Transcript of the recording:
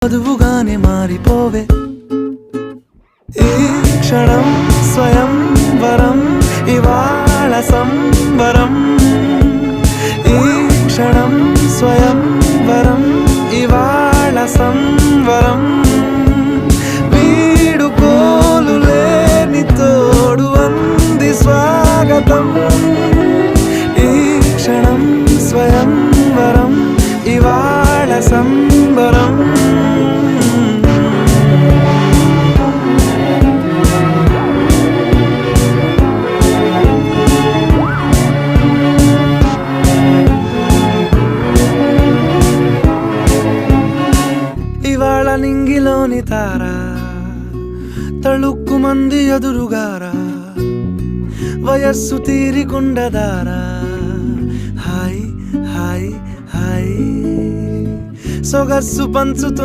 వధువుగానే మారిపోవే ఈ క్షణం స్వయం వరం ఇవాళ సంబరం ఈ క్షణం స్వయం వరం ఇవాళ సంవరం వీడుకోలు లేని తోడు అంది స్వాగతం ఈ క్షణం స్వయం వరం ఇవాళ సంబరం ఇవాళ నింగిలోని తారా తళుక్కు మంది ఎదురుగారా వయస్సు తీరికుండదారా హాయ్ హాయ్ హాయ్ సొగస్సు పంచుతున్న